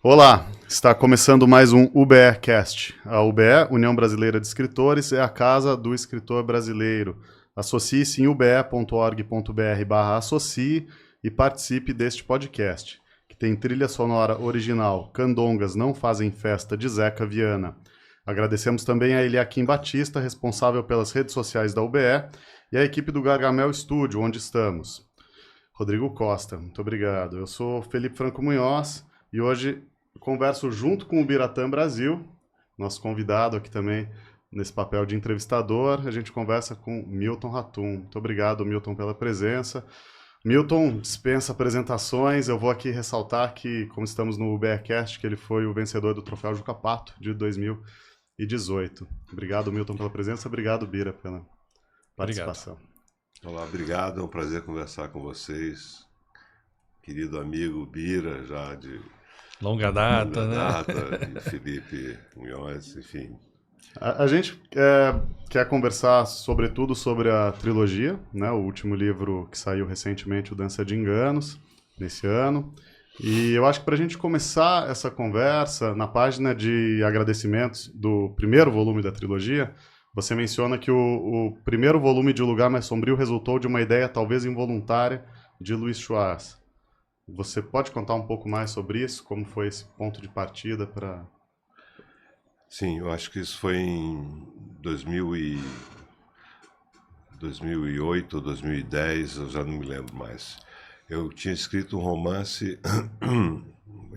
Olá, está começando mais um UBEcast. A UBE, União Brasileira de Escritores, é a casa do escritor brasileiro. Associe-se em ube.org.br/associe e participe deste podcast, que tem trilha sonora original Candongas Não Fazem Festa, de Zeca Viana. Agradecemos também a Eliakim Batista, responsável pelas redes sociais da UBE, e a equipe do Gargamel Studio, onde estamos. Rodrigo Costa, muito obrigado. Eu sou Felipe Franco Munhoz e hoje converso junto com o Biratã Brasil, nosso convidado aqui também nesse papel de entrevistador. A gente conversa com Milton Ratum. Muito obrigado, Milton, pela presença. Milton dispensa apresentações. Eu vou aqui ressaltar que, como estamos no UBEcast, que ele foi o vencedor do Troféu Juca Pato de 2018. Obrigado, Milton, pela presença. Obrigado, Bira, pela participação. Obrigado. Olá, obrigado. É um prazer conversar com vocês. Querido amigo Bira, já de longa data, e Felipe Munhoz, enfim. A gente quer conversar sobretudo sobre a trilogia, né? O último livro que saiu recentemente, o Dança de Enganos, nesse ano. E eu acho que para a gente começar essa conversa, na página de agradecimentos do primeiro volume da trilogia, você menciona que o primeiro volume de O Lugar Mais Sombrio resultou de uma ideia talvez involuntária de Luís Schwartz. Você pode contar um pouco mais sobre isso? Como foi esse ponto de partida para... Sim, eu acho que isso foi em 2008 ou 2010, eu já não me lembro mais. Eu tinha escrito um romance,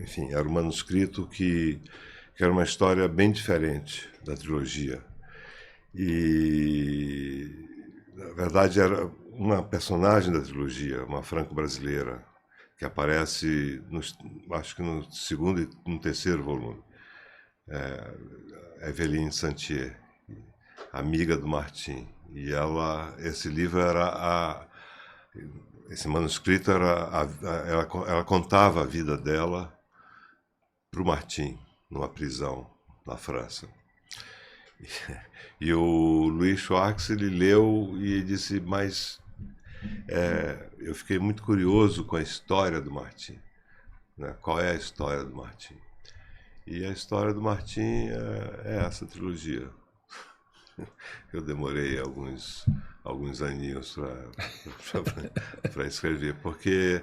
enfim, era um manuscrito que era uma história bem diferente da trilogia. E, na verdade, era uma personagem da trilogia, uma franco-brasileira, que aparece, acho que no segundo e no terceiro volume. Eveline Santier, amiga do Martin. E esse livro esse manuscrito ela contava a vida dela para o Martin, numa prisão na França. E o Luís Schwartz, ele leu e disse, mas eu fiquei muito curioso com a história do Martin. Né? Qual é a história do Martin? E a história do Martin é essa trilogia. Eu demorei alguns aninhos para escrever, porque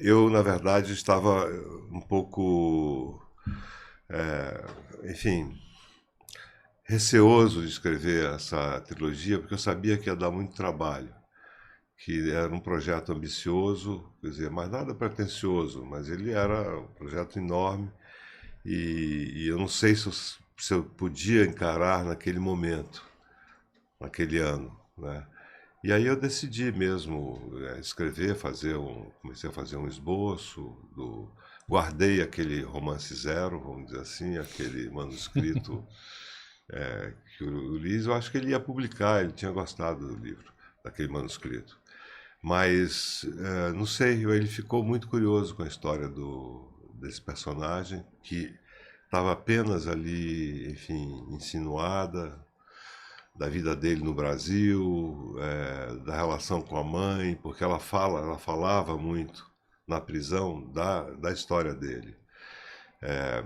eu, na verdade, estava um pouco, enfim, receoso de escrever essa trilogia, porque eu sabia que ia dar muito trabalho, que era um projeto ambicioso, quer dizer, mas nada pretensioso, mas ele era um projeto enorme, e eu não sei se eu podia encarar naquele momento, naquele ano, né? E aí eu decidi mesmo escrever, comecei a fazer um esboço, guardei aquele romance zero, vamos dizer assim, aquele manuscrito que o Luís, eu acho que ele ia publicar, ele tinha gostado do livro, daquele manuscrito. Mas, não sei, ele ficou muito curioso com a história desse personagem, que estava apenas ali, enfim, insinuada, da vida dele no Brasil, da relação com a mãe, porque ela falava muito na prisão da história dele.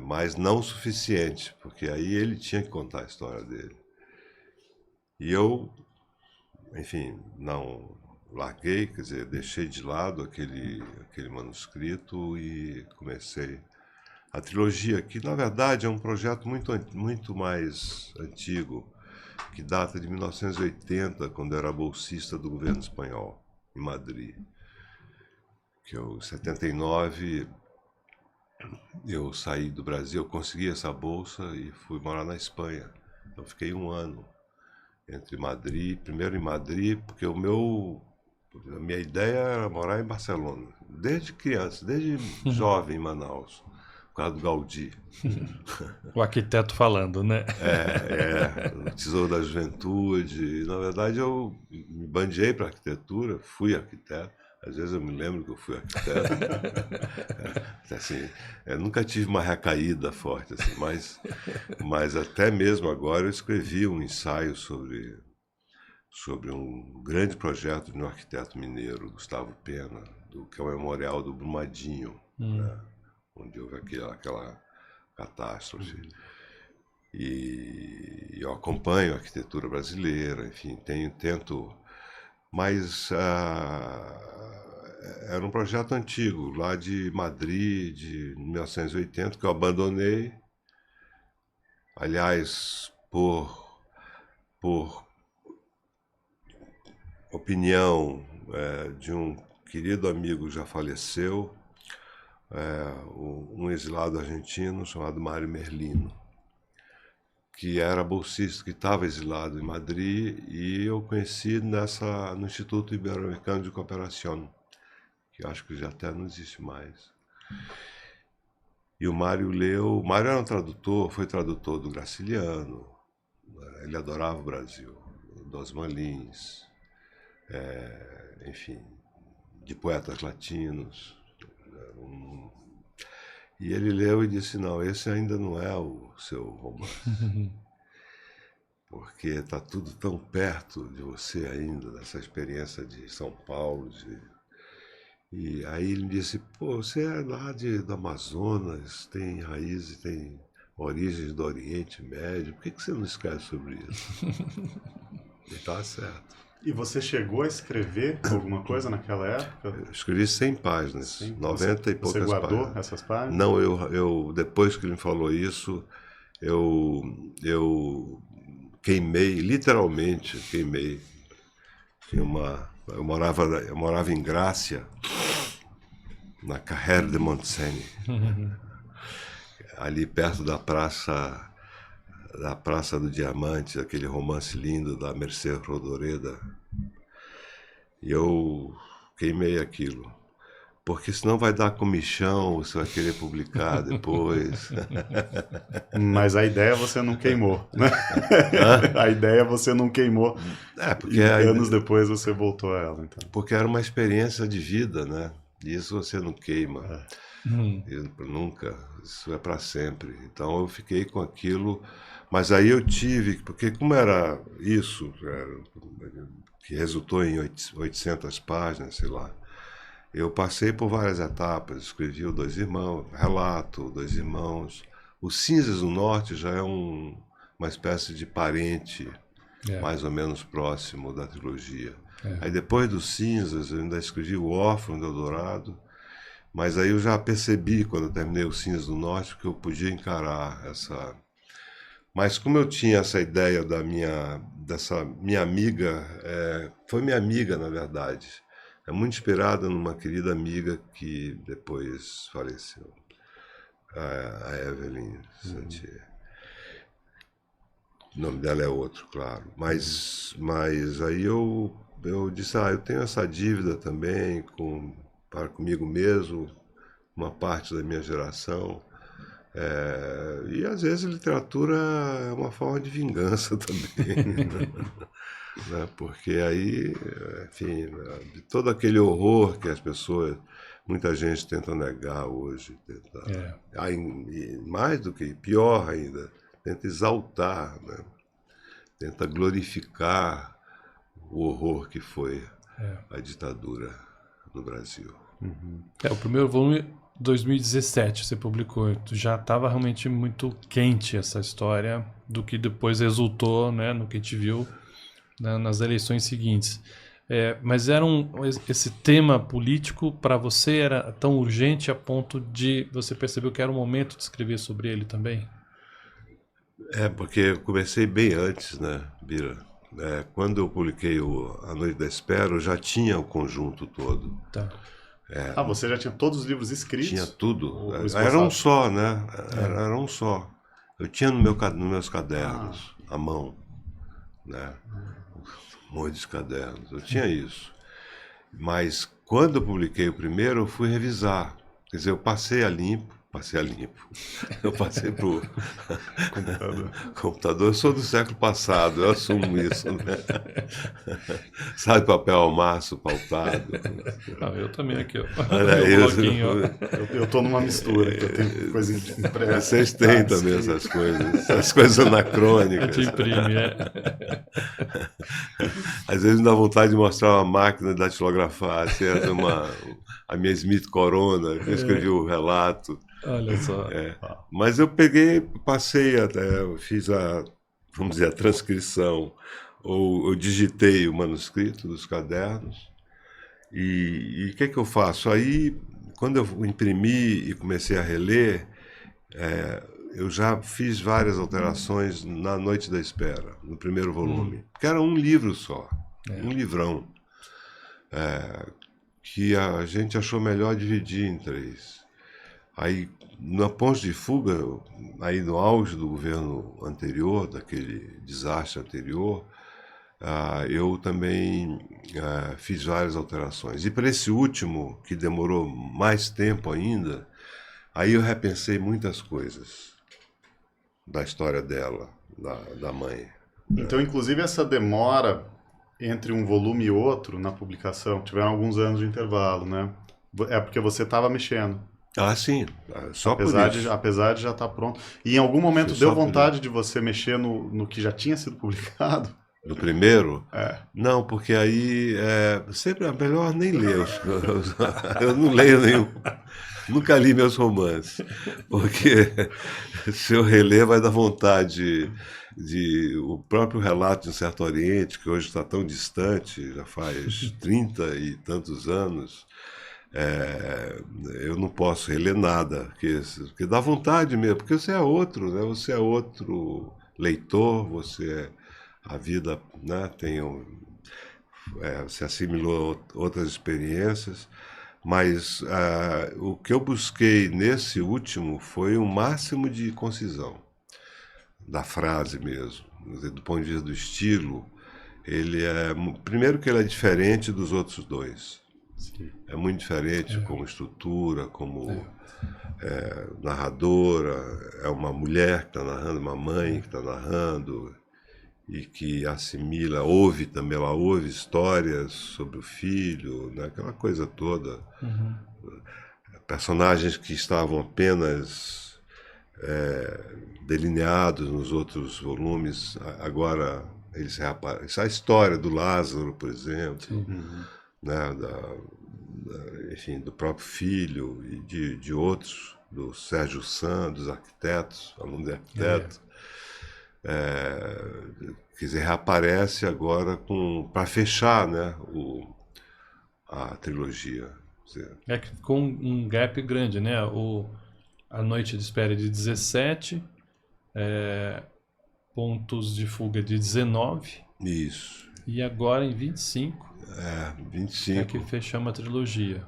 Mas não o suficiente, porque aí ele tinha que contar a história dele. E eu, enfim, não larguei, quer dizer, deixei de lado aquele manuscrito e comecei a trilogia, que na verdade é um projeto muito mais antigo, que data de 1980, quando eu era bolsista do governo espanhol, em Madrid. Que em 79 eu saí do Brasil, eu consegui essa bolsa e fui morar na Espanha. Então fiquei um ano entre Madrid, primeiro em Madrid, porque a minha ideia era morar em Barcelona, desde criança, desde jovem em Manaus, por causa do Gaudí. O arquiteto falando, né? O Tesouro da Juventude. Na verdade, eu me bandiei para arquitetura, fui arquiteto. Às vezes eu me lembro que eu fui arquiteto. Assim, nunca tive uma recaída forte, assim, mas até mesmo agora eu escrevi um ensaio sobre um grande projeto de um arquiteto mineiro, Gustavo Pena, que é o Memorial do Brumadinho. Né? onde houve aquela catástrofe. E eu acompanho a arquitetura brasileira, enfim, tento... Mas era um projeto antigo, lá de Madrid, de 1980, que eu abandonei. Aliás, por opinião de um querido amigo que já faleceu, um exilado argentino chamado Mário Merlino, que era bolsista, que estava exilado em Madrid, e eu conheci no Instituto Ibero-Americano de Cooperação, que eu acho que já até não existe mais. E o Mário leu... O Mário era um tradutor, foi tradutor do Graciliano, ele adorava o Brasil, do Osman Lins, enfim, de poetas latinos. E ele leu e disse, não, esse ainda não é o seu romance, porque está tudo tão perto de você ainda, dessa experiência de São Paulo. E aí ele disse, pô, você é lá do Amazonas, tem raízes, tem origens do Oriente Médio, por que você não escreve sobre isso? E tá certo. E você chegou a escrever alguma coisa naquela época? Eu escrevi 100 páginas, Sim. 90 e poucas páginas. Você guardou essas páginas? Não, eu depois que ele me falou isso, eu queimei, literalmente queimei. Eu morava em Grácia, na Carrère de Montseny, ali perto da Praça do Diamante, aquele romance lindo da Mercê Rodoreda. E eu queimei aquilo, porque senão vai dar comichão, você vai querer publicar depois. Mas a ideia você não queimou, né? A ideia você não queimou. Porque e anos depois você voltou a ela, então. Porque era uma experiência de vida, né? E isso você não queima. Nunca. Isso é para sempre. Então eu fiquei com aquilo. Mas aí eu tive, porque como era isso, que resultou em 800 páginas, sei lá, eu passei por várias etapas, escrevi o Dois Irmãos, relato, Dois Irmãos. O Cinzas do Norte já é uma espécie de parente mais ou menos próximo da trilogia. Aí depois dos Cinzas eu ainda escrevi o Órfão do Eldorado, mas aí eu já percebi, quando eu terminei o Cinzas do Norte, que eu podia encarar essa... Mas como eu tinha essa ideia dessa minha amiga, foi minha amiga, na verdade, é muito inspirada numa querida amiga que depois faleceu, a Evelyn Santier. O nome dela é outro, claro. Mas aí eu disse, eu tenho essa dívida também para comigo mesmo, uma parte da minha geração. E às vezes a literatura é uma forma de vingança também, né? Porque aí, enfim, todo aquele horror que as pessoas, muita gente tenta negar hoje, mais do que, pior ainda, tenta exaltar, né? Tenta glorificar o horror que foi a ditadura no Brasil. O primeiro volume, 2017, você publicou. Já estava realmente muito quente essa história do que depois resultou, né, no que a gente viu, né, nas eleições seguintes. Mas esse tema político para você era tão urgente a ponto de você perceber que era o momento de escrever sobre ele também? Porque eu comecei bem antes, né, Bira? Quando eu publiquei A Noite da Espera, eu já tinha o conjunto todo. Tá. Você já tinha todos os livros escritos? Tinha tudo. Era um só, né? Era um só. Eu tinha nos meus cadernos, à mão, né? Um monte de cadernos. Eu tinha isso. Mas quando eu publiquei o primeiro, eu fui revisar. Quer dizer, eu passei a limpo. Eu passei pro computador. Eu sou do século passado, eu assumo isso, né? Sabe, papel ao maço, pautado. Eu também aqui, ó. Olha isso. Eu tô numa mistura, que eu tenho coisa impressa. Vocês têm também essas coisas anacrônicas. A gente imprime, Às vezes me dá vontade de mostrar uma máquina de datilografar, assim, a minha Smith Corona, eu escrevi o relato. Olha só. Mas eu passei até, eu fiz vamos dizer, a transcrição, ou eu digitei o manuscrito dos cadernos, e o que eu faço? Aí, quando eu imprimi e comecei a reler, eu já fiz várias alterações na Noite da Espera, no primeiro volume, que era um livro só, um livrão, que a gente achou melhor dividir em 3. Aí, na Ponte de Fuga, aí no auge do governo anterior, daquele desastre anterior, eu também fiz várias alterações. E para esse último, que demorou mais tempo ainda, aí eu repensei muitas coisas da história dela, da mãe. Então, inclusive, essa demora entre um volume e outro na publicação, tiveram alguns anos de intervalo, né? É porque você estava mexendo. Sim, só Apesar por isso. apesar de já estar pronto. E em algum momento Foi deu só por vontade de você mexer no que já tinha sido publicado? No primeiro? É. Não, porque aí sempre é melhor nem ler. Eu não leio nenhum. Nunca li meus romances. Porque se eu reler vai dar vontade o próprio relato de um certo Oriente, que hoje está tão distante, já faz 30 e tantos anos. Eu não posso reler nada, porque dá vontade mesmo, porque você é outro, né? Você é outro leitor, a vida, né, você assimilou outras experiências, mas o que eu busquei nesse último foi o máximo de concisão da frase mesmo, do ponto de vista do estilo. Primeiro que ele é diferente dos outros dois. Sim. É muito diferente como estrutura, como narradora. É uma mulher que está narrando, uma mãe que está narrando e que assimila, ela ouve histórias sobre o filho, né? Aquela coisa toda. Personagens que estavam apenas delineados nos outros volumes, agora eles reaparecem. A história do Lázaro, por exemplo, né? Enfim, do próprio filho e de outros, do Sérgio San, dos arquitetos, aluno de arquiteto. Quer dizer, reaparece agora para fechar, né, a trilogia. É que ficou um gap grande, né? A Noite de Espera de 17, Pontos de Fuga de 19. Isso. E agora em 25 25. é que fechamos a trilogia.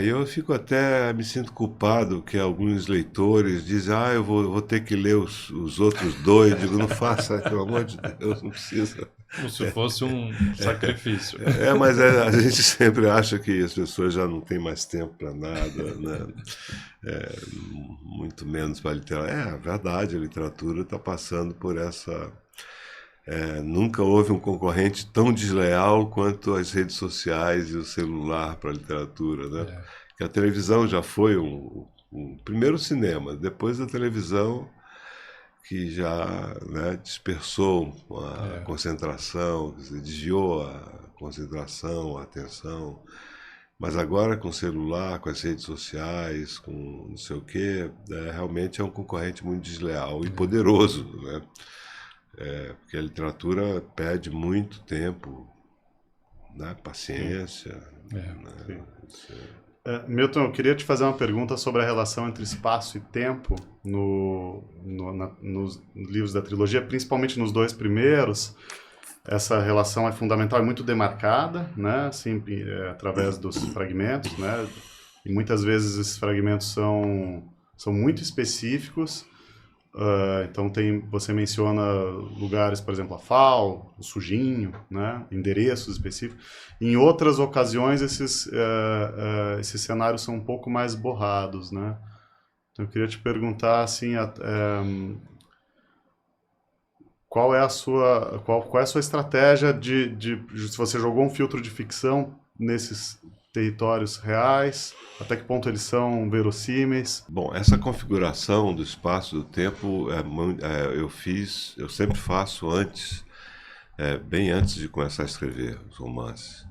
Eu fico até, me sinto culpado que alguns leitores dizem, eu vou ter que ler os outros dois. Digo, não faça, pelo amor de Deus, não precisa. Como se fosse um sacrifício. Mas a gente sempre acha que as pessoas já não têm mais tempo para nada, né? Muito menos para a literatura. É verdade, a literatura está passando por essa... nunca houve um concorrente tão desleal quanto as redes sociais e o celular para a literatura, né? Que a televisão já foi primeiro o cinema, depois a televisão, que já, né, dispersou a concentração, desviou a concentração, a atenção. Mas agora com o celular, com as redes sociais, com não sei o quê, realmente é um concorrente muito desleal e poderoso, né? Porque a literatura pede muito tempo, né? Paciência. Né? Milton, eu queria te fazer uma pergunta sobre a relação entre espaço e tempo nos livros da trilogia, principalmente nos 2 primeiros. Essa relação é fundamental, é muito demarcada, né? Assim, através dos fragmentos, né? E muitas vezes esses fragmentos são muito específicos. Então você menciona lugares, por exemplo, a FAO, o Sujinho, né? Endereços específicos. Em outras ocasiões esses cenários são um pouco mais borrados, né? Então eu queria te perguntar assim, qual é a sua estratégia se você jogou um filtro de ficção nesses territórios reais, até que ponto eles são verossímeis? Bom, essa configuração do espaço do tempo eu sempre faço antes, bem antes de começar a escrever os romances.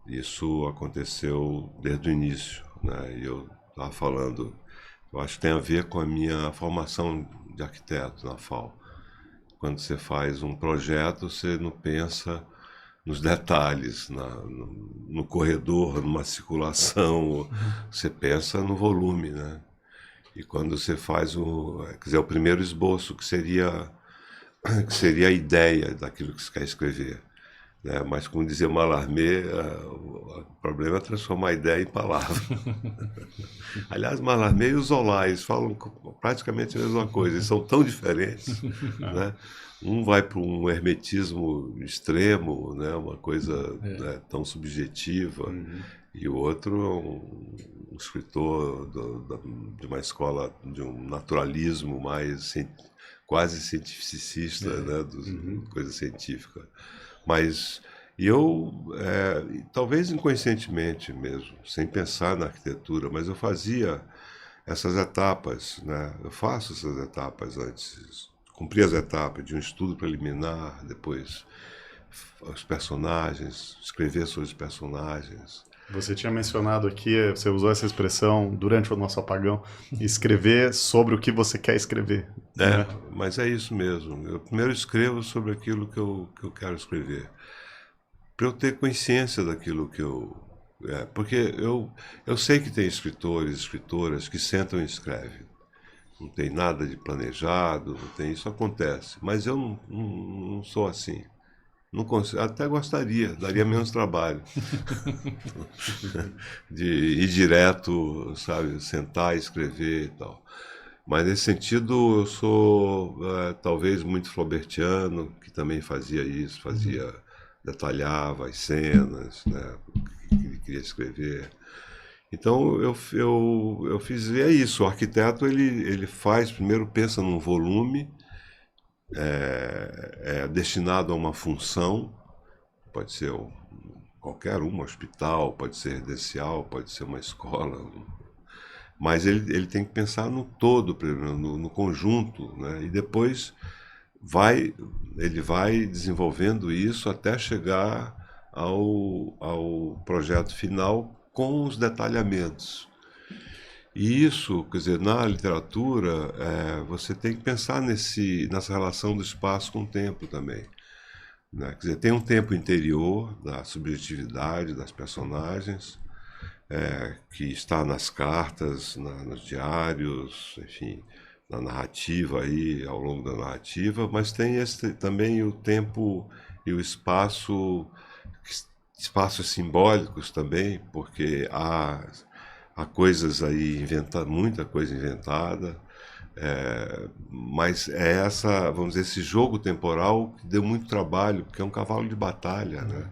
Isso aconteceu desde o início, né? E eu estava falando, eu acho que tem a ver com a minha formação de arquiteto na FAO. Quando você faz um projeto, você não pensa nos detalhes, no corredor, numa circulação, você pensa no volume, né? E quando você faz o primeiro esboço, que seria a ideia daquilo que você quer escrever, né? Mas, como dizia Mallarmé, o problema é transformar a ideia em palavra. Aliás, Mallarmé e o Zola, eles falam praticamente a mesma coisa, eles são tão diferentes, né? Um vai para um hermetismo extremo, né? Uma coisa, né, tão subjetiva, e o outro é um escritor de uma escola, de um naturalismo mais quase cientificista, né? Coisa científica. Mas talvez inconscientemente mesmo, sem pensar na arquitetura, mas eu fazia essas etapas, né? Eu faço essas etapas antes, cumpri as etapas de um estudo preliminar, depois os personagens, escrever sobre os personagens. Você tinha mencionado aqui, você usou essa expressão durante o nosso apagão, escrever sobre o que você quer escrever. Né? Mas é isso mesmo. Eu primeiro escrevo sobre aquilo que eu quero escrever, para eu ter consciência daquilo que eu... porque eu sei que tem escritores e escritoras que sentam e escrevem. Não tem nada de planejado, não tem, isso acontece. Mas eu não sou assim. Não consigo, até gostaria, daria menos trabalho de ir direto, sabe, sentar e escrever e tal. Mas nesse sentido eu sou talvez muito flaubertiano, que também fazia isso, detalhava as cenas, né, que ele queria escrever. Então eu fiz, é isso, o arquiteto ele faz, primeiro pensa num volume, destinado a uma função, pode ser qualquer um hospital, pode ser residencial, pode ser uma escola, mas ele tem que pensar no todo, no conjunto, né? E depois ele vai desenvolvendo isso até chegar ao projeto final com os detalhamentos. E isso, quer dizer, na literatura, você tem que pensar nessa relação do espaço com o tempo também, né? Quer dizer, tem um tempo interior da subjetividade das personagens, que está nas cartas, nos diários, enfim, na narrativa aí, ao longo da narrativa, mas tem também o tempo e o espaço, espaços simbólicos também, porque há coisas aí muita coisa inventada, mas vamos dizer, esse jogo temporal que deu muito trabalho, porque é um cavalo de batalha, né?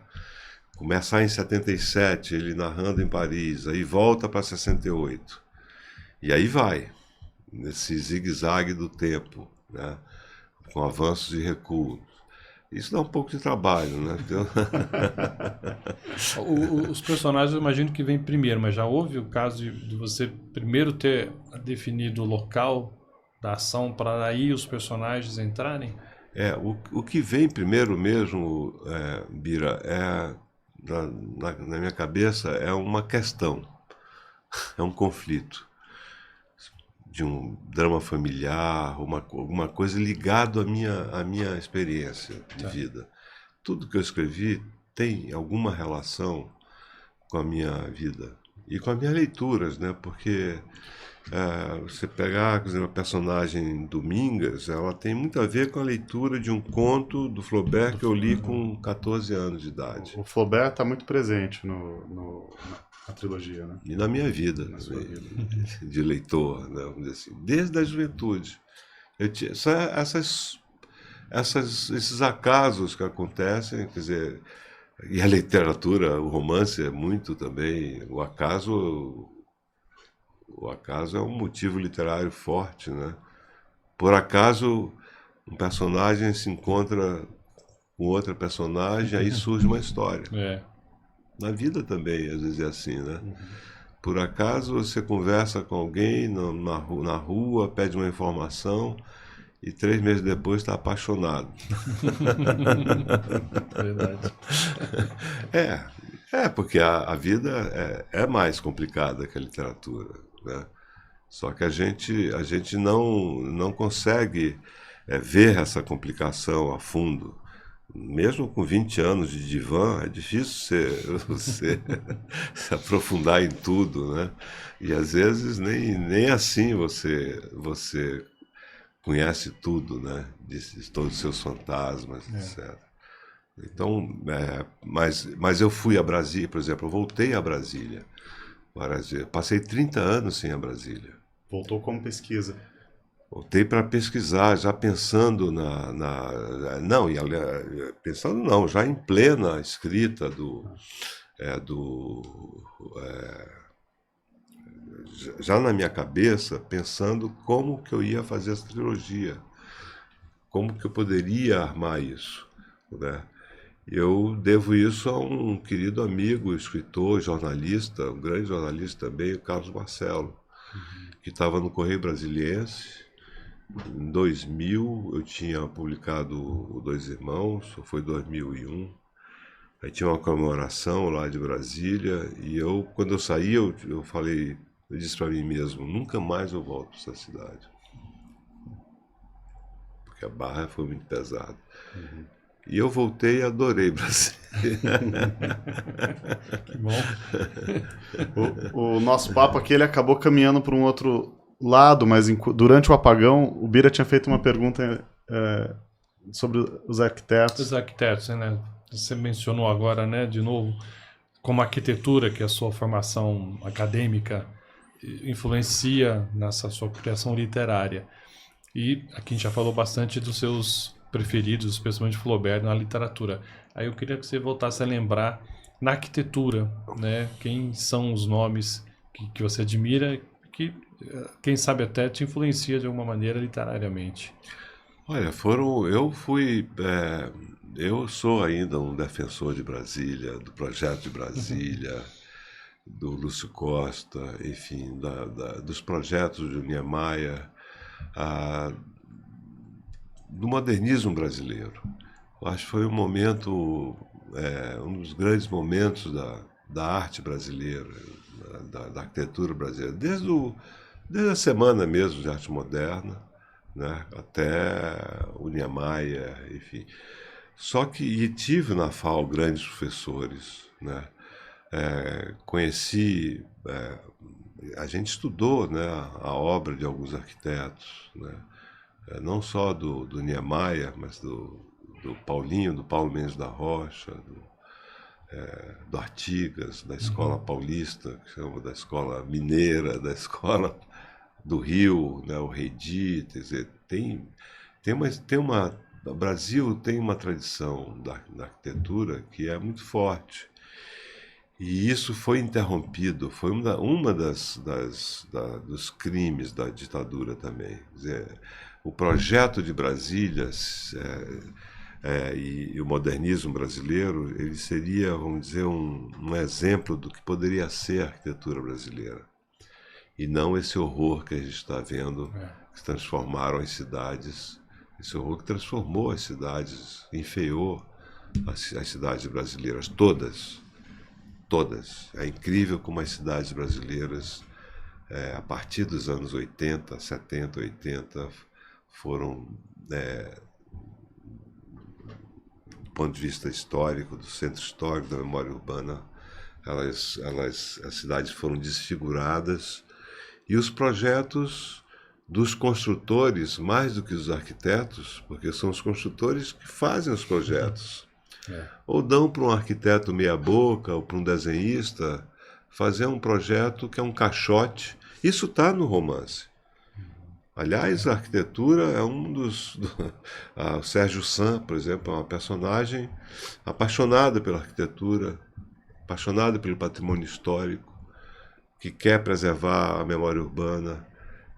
Começar em 77, ele narrando em Paris, aí volta para 68, e aí vai, nesse zigue-zague do tempo, né? Com avanços e recuos. Isso dá um pouco de trabalho, né? Os personagens eu imagino que vem primeiro, mas já houve o caso de você primeiro ter definido o local da ação para aí os personagens entrarem? O que vem primeiro mesmo, Bira, na minha cabeça, é uma questão, é um conflito de um drama familiar, alguma coisa ligado à minha experiência de vida. Tudo que eu escrevi tem alguma relação com a minha vida e com as minhas leituras, né? Porque você pegar, por exemplo, a personagem Domingas, ela tem muito a ver com a leitura de um conto do Flaubert que eu li com 14 anos de idade. O Flaubert está muito presente na trilogia, né? E na minha vida, de leitor, né? Vamos dizer assim, desde a juventude. Esses acasos que acontecem, quer dizer, e a literatura, o romance é muito também, o acaso é um motivo literário forte, né? Por acaso, um personagem se encontra com outra personagem, aí surge uma história. Na vida também, às vezes é assim, né? Por acaso você conversa com alguém na rua, pede uma informação e 3 meses depois está apaixonado. Verdade. Porque a vida é mais complicada que a literatura, né? Só que a gente não consegue ver essa complicação a fundo. Mesmo com 20 anos de divã, é difícil você se aprofundar em tudo, né? E às vezes nem assim você conhece tudo, né? De todos os seus fantasmas, etc. Então, mas eu fui a Brasília, por exemplo, eu voltei a Brasília. Passei 30 anos sem a Brasília. Voltou como pesquisa. Voltei para pesquisar, já pensando não, pensando não, já em plena escrita já na minha cabeça, pensando como que eu ia fazer essa trilogia, como que eu poderia armar isso, né? Eu devo isso a um querido amigo, escritor, jornalista, um grande jornalista também, o Carlos Marcelo, que estava no Correio Brasiliense. Em 2000 eu tinha publicado o Dois Irmãos, ou foi 2001. Aí tinha uma comemoração lá de Brasília e quando eu saí, eu disse para mim mesmo, nunca mais eu volto para essa cidade. Porque a barra foi muito pesada. E eu voltei e adorei Brasília. Que bom. O nosso papo aqui ele acabou caminhando para um outro lado, mas durante o apagão, o Bira tinha feito uma pergunta sobre os arquitetos. Os arquitetos, né? Você mencionou agora, né, de novo, como a arquitetura, que é a sua formação acadêmica, influencia nessa sua criação literária. E aqui a gente já falou bastante dos seus preferidos, especialmente Flaubert, na literatura. Aí eu queria que você voltasse a lembrar, na arquitetura, né, quem são os nomes que você admira, que quem sabe até te influencia de alguma maneira literariamente. Olha, eu sou ainda um defensor de Brasília, do projeto de Brasília, do Lúcio Costa, enfim, dos projetos de Niemeyer, do modernismo brasileiro. Eu acho que foi um momento, um dos grandes momentos da arte brasileira, da arquitetura brasileira, desde a Semana mesmo de Arte Moderna, né, até o Niemeyer, enfim. Só que tive na FAO grandes professores, né? Conheci, a gente estudou, né, a obra de alguns arquitetos, né? Não só do Niemeyer, mas do Paulinho, do Paulo Mendes da Rocha, do Artigas, da Escola Paulista, que chama da Escola Mineira, da Escola do Rio, né, o Redi, quer dizer, o Brasil tem uma tradição da arquitetura que é muito forte. E isso foi interrompido, foi uma dos crimes da ditadura também. Quer dizer, o projeto de Brasília e o modernismo brasileiro, ele seria, vamos dizer, um exemplo do que poderia ser a arquitetura brasileira. E não esse horror que a gente está vendo, que se transformaram as cidades, esse horror que transformou as cidades, enfeiou as cidades brasileiras, todas. É incrível como as cidades brasileiras, a partir dos anos 80, 70, 80, foram, do ponto de vista histórico, do centro histórico, da memória urbana, as cidades foram desfiguradas. E os projetos dos construtores, mais do que os arquitetos, porque são os construtores que fazem os projetos, ou dão para um arquiteto meia-boca, ou para um desenhista, fazer um projeto que é um caixote. Isso está no romance. Aliás, a arquitetura é o Sérgio San, por exemplo, é uma personagem apaixonada pela arquitetura, apaixonada pelo patrimônio histórico, que quer preservar a memória urbana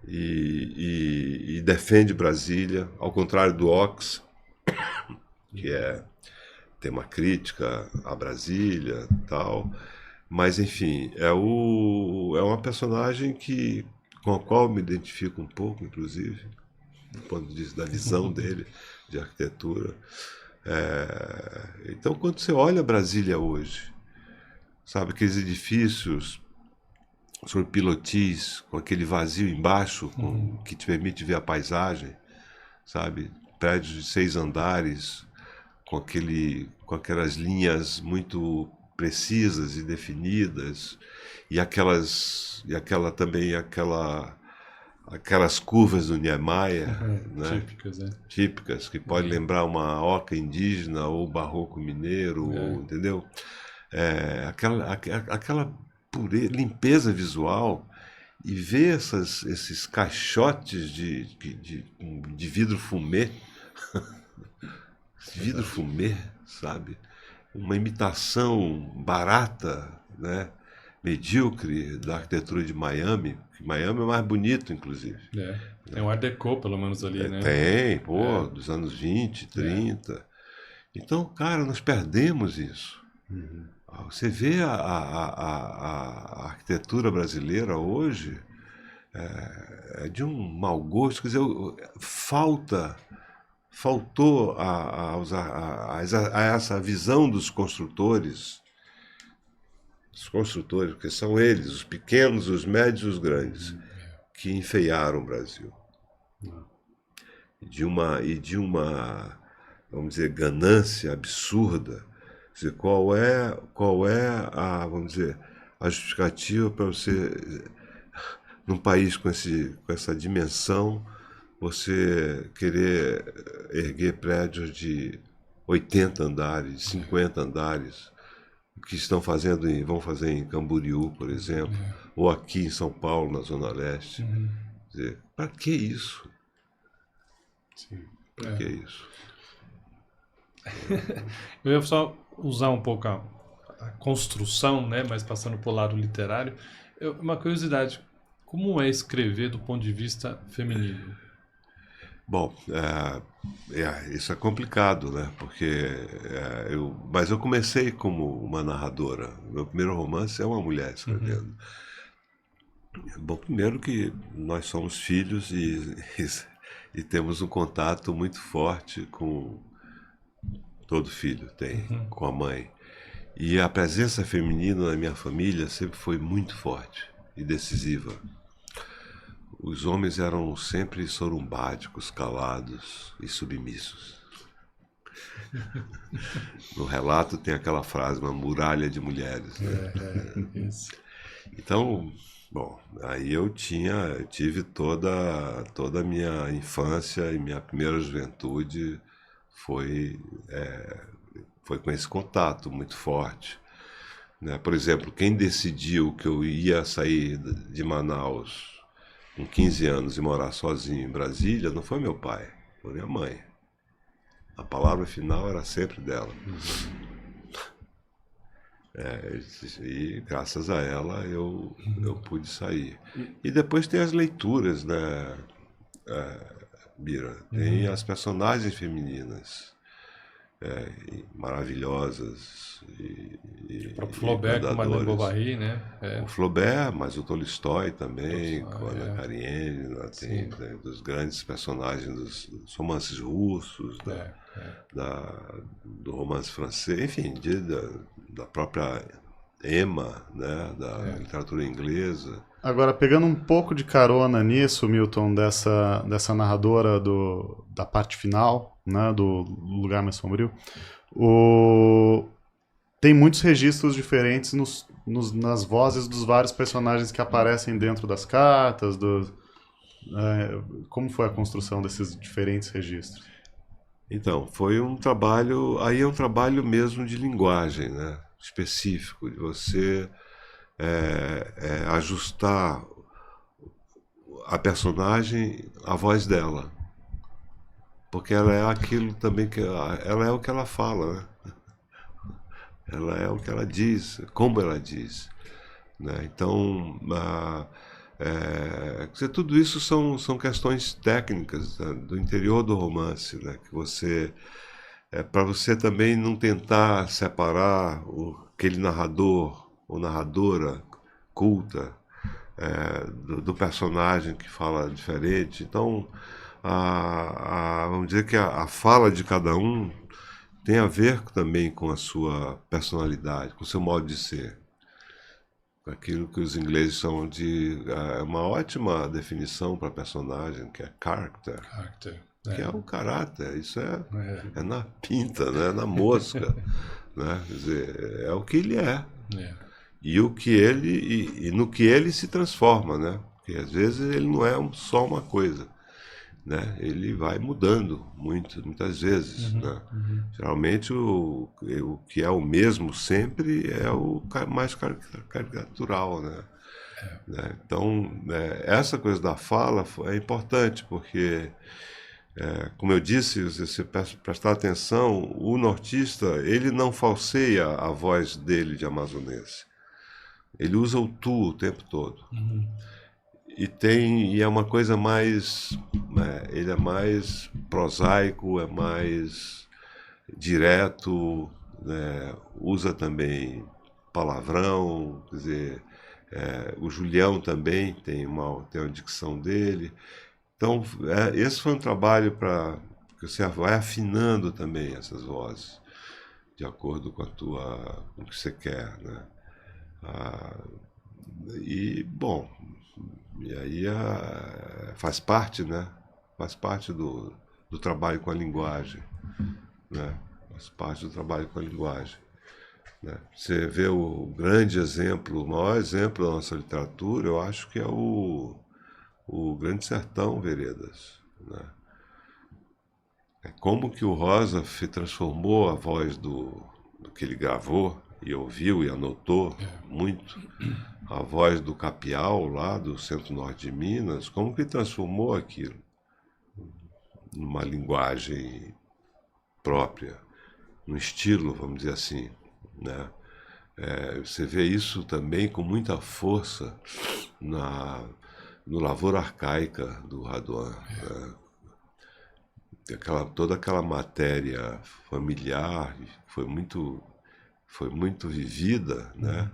e defende Brasília, ao contrário do Ox, que tem uma crítica a Brasília e tal. Mas, enfim, é uma personagem com a qual eu me identifico um pouco, inclusive, do ponto de vista da visão dele de arquitetura. Então, quando você olha Brasília hoje, sabe, aqueles edifícios sobre pilotis, com aquele vazio embaixo, que te permite ver a paisagem, sabe? Prédios de 6 andares, com aquelas linhas muito precisas e definidas, e aquelas curvas do Niemeyer, né? Típicas, né? Típicas, que pode lembrar uma oca indígena ou barroco mineiro, entendeu? Aquela limpeza visual, e ver esses caixotes de vidro fumê, vidro fumê, sabe? Uma imitação barata, né? Medíocre da arquitetura de Miami. Miami é mais bonito, inclusive. Tem um Art Deco, pelo menos, ali, né? Tem, dos anos 20, 30. Então, cara, nós perdemos isso. Você vê a arquitetura brasileira hoje, é de um mau gosto. Quer dizer, faltou a essa visão dos construtores, porque são eles, os pequenos, os médios e os grandes, que enfeiaram o Brasil. De uma, vamos dizer, ganância absurda. Quer dizer, qual é vamos dizer, a justificativa para você, num país com essa dimensão, você querer erguer prédios de 80 andares, 50 andares, que vão fazer em Camboriú, por exemplo, ou aqui em São Paulo, na Zona Leste. Quer dizer, para que isso? Para que isso? Eu ia só usar um pouco a construção, né, mas passando para o lado literário. Uma curiosidade, como é escrever do ponto de vista feminino? Bom, isso é complicado, né? Porque mas eu comecei como uma narradora. Meu primeiro romance é uma mulher escrevendo. Bom, primeiro que nós somos filhos e temos um contato muito forte com todo filho tem, com a mãe. E a presença feminina na minha família sempre foi muito forte e decisiva. Os homens eram sempre sorumbáticos, calados e submissos. No relato tem aquela frase, uma muralha de mulheres, né? Isso. Então, bom, aí eu tive toda a minha infância e minha primeira juventude foi com esse contato muito forte, né? Por exemplo, quem decidiu que eu ia sair de Manaus com 15 anos e morar sozinho em Brasília não foi meu pai, foi minha mãe. A palavra final era sempre dela. E graças a ela eu pude sair. E depois tem as leituras, né, Bira? Tem as personagens femininas maravilhosas O próprio Flaubert com Madame Bovary, né? O Flaubert, mas o Tolstói também, com a Ana Karenina, tem dos grandes personagens dos romances russos, do romance francês, enfim, da própria Emma, né, da literatura inglesa. Agora, pegando um pouco de carona nisso, Milton, dessa narradora da parte final, né, do Lugar Mais Sombrio, tem muitos registros diferentes nas vozes dos vários personagens que aparecem dentro das cartas. Como foi a construção desses diferentes registros? Então, foi um trabalho, aí é um trabalho mesmo de linguagem, né, específico, de você ajustar a personagem à voz dela, porque ela é aquilo também ela é o que ela fala, né? Ela é o que ela diz, como ela diz, né? Então, tudo isso são questões técnicas, né, do interior do romance, né, que você para você também não tentar separar aquele narrador ou narradora culta do personagem que fala diferente. Então, vamos dizer que a fala de cada um tem a ver também com a sua personalidade, com o seu modo de ser. aquilo que os ingleses chamam de uma ótima definição para personagem, que é character, Character. que é o caráter, isso É. é na pinta, né? Na mosca, né? Quer dizer, é o que ele é. É. E o que ele e no que ele se transforma, né? Porque às vezes ele não é só uma coisa, né? Ele vai mudando muitas vezes, né? Geralmente o que é o mesmo sempre é o mais caricatural, né? Né? Então, essa coisa da fala é importante, porque, como eu disse, se você prestar atenção, o nortista, ele não falseia a voz dele de amazonense. Ele usa o tu o tempo todo. E é uma coisa mais, ele é mais prosaico, é mais direto, né? Usa também palavrão, quer dizer, o Julião também tem uma dicção dele. Então, esse foi um trabalho para que você vai afinando também essas vozes, de acordo com com o que você quer, né? E, bom, e aí faz parte, né? Faz parte do trabalho com a linguagem, né? Faz parte do trabalho com a linguagem, né? Você vê o grande exemplo, o maior exemplo da nossa literatura, eu acho que é o Grande Sertão Veredas, né? É como que o Rosa transformou a voz do que ele gravou e ouviu e anotou muito, a voz do Capial, lá do centro-norte de Minas, como que transformou aquilo numa linguagem própria, num estilo, vamos dizer assim, né? Você vê isso também com muita força no Lavoura Arcaica do Raduan, né? Toda aquela matéria familiar foi muito vivida, né?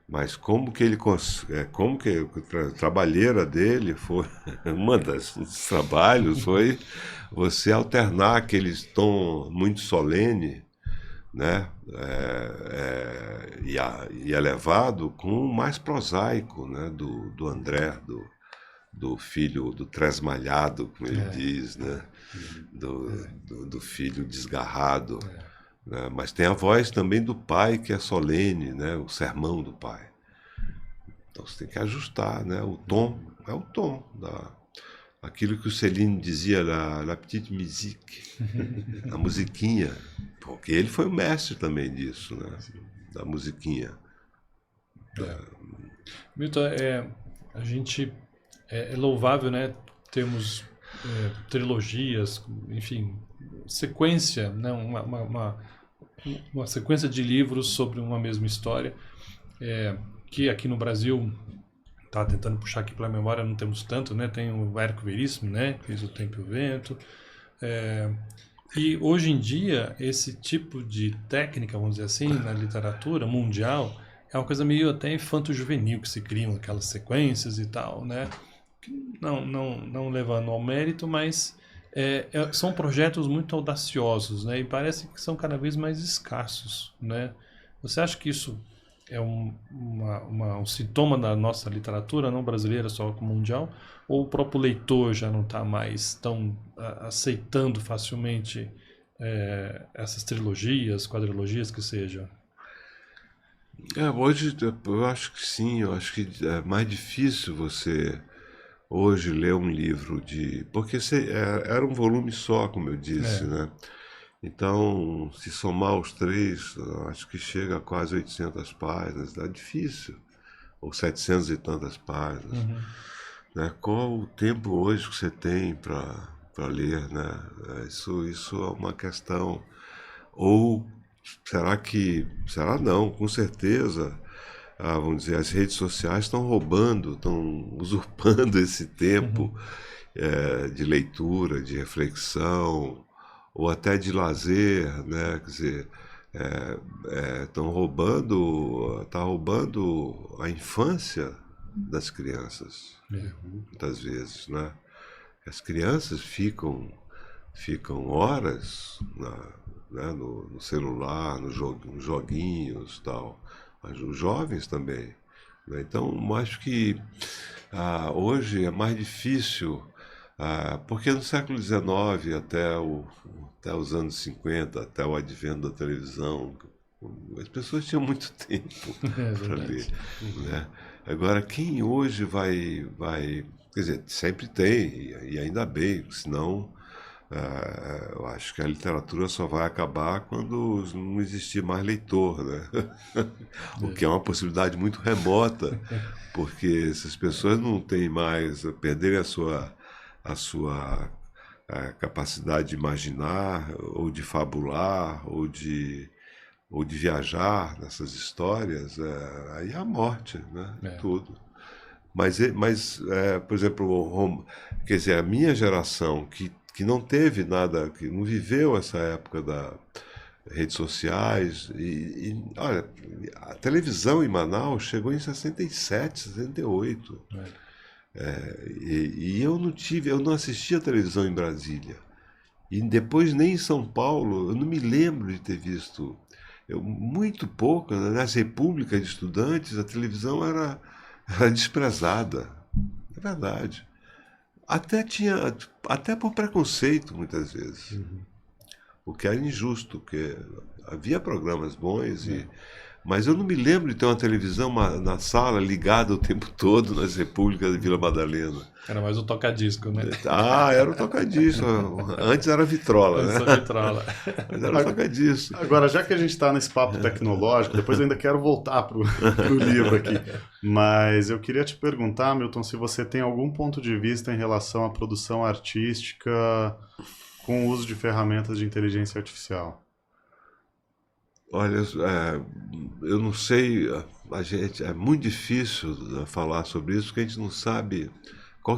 Mas como que a trabalheira dele foi dos trabalhos foi você alternar aquele tom muito solene, né? E elevado com o mais prosaico, né? Do André, do filho do tresmalhado, como ele diz, né? Do filho desgarrado. Né? Mas tem a voz também do pai, que é solene, né? O sermão do pai. Então você tem que ajustar, né? O tom é o tom aquilo que o Céline dizia, la petite musique, a musiquinha, porque ele foi o mestre também disso, né? Da musiquinha. Milton, a gente é louvável, né? Termos trilogias, enfim, sequência, né? Uma sequência de livros sobre uma mesma história, que aqui no Brasil, tá tentando puxar aqui pela memória, não temos tanto, né? Tem o Érico Veríssimo, né? Que fez O Tempo e o Vento. E hoje em dia, esse tipo de técnica, vamos dizer assim, na literatura mundial, é uma coisa meio até infanto-juvenil, que se criam aquelas sequências e tal, né? Não levando ao mérito, mas são projetos muito audaciosos, né? E parece que são cada vez mais escassos, né? Você acha que isso é um sintoma da nossa literatura, não brasileira, só como mundial? Ou o próprio leitor já não está mais tão aceitando facilmente essas trilogias, quadrilogias que seja? Hoje eu acho que sim, eu acho que é mais difícil você hoje ler um livro porque era um volume só, como eu disse, né? Então, se somar os três, eu acho que chega a quase 800 páginas, é difícil, ou 700 e tantas páginas. Né? Qual o tempo hoje que você tem para ler, né? Isso é uma questão. Ou será não, com certeza, vamos dizer, as redes sociais estão estão usurpando esse tempo de leitura, de reflexão, ou até de lazer, né? Quer dizer, estão roubando a infância das crianças, muitas vezes, né? As crianças ficam horas né, no celular, nos joguinhos e tal. Mas os jovens também. né? Então, eu acho que hoje é mais difícil, porque no século XIX, até os anos 50, até o advento da televisão, as pessoas tinham muito tempo para ler, né? Agora, quem hoje quer dizer, sempre tem, e ainda bem, senão eu acho que a literatura só vai acabar quando não existir mais leitor, né? O que é uma possibilidade muito remota, porque essas pessoas não têm mais, perderem a sua capacidade de imaginar, ou de fabular, ou de viajar nessas histórias, aí é a morte, né? Tudo. Mas, por exemplo, quer dizer, a minha geração que não teve nada, que não viveu essa época das redes sociais, olha, a televisão em Manaus chegou em 67, 68. E eu não assistia televisão em Brasília. E depois nem em São Paulo, eu não me lembro de ter visto. Muito pouco, né? Nas repúblicas de estudantes, a televisão era desprezada. É verdade. Até por preconceito, muitas vezes. O que era injusto, porque havia programas bons, mas eu não me lembro de ter uma televisão na sala ligada o tempo todo nas repúblicas de Vila Madalena. Era mais o toca-disco, né? Era o toca-disco. Antes era vitrola, né? Mas era o toca-disco. Agora, já que a gente está nesse papo tecnológico, depois eu ainda quero voltar pro livro aqui. Mas eu queria te perguntar, Milton, se você tem algum ponto de vista em relação à produção artística com o uso de ferramentas de inteligência artificial. Olha, eu não sei, é muito difícil falar sobre isso, porque a gente não sabe o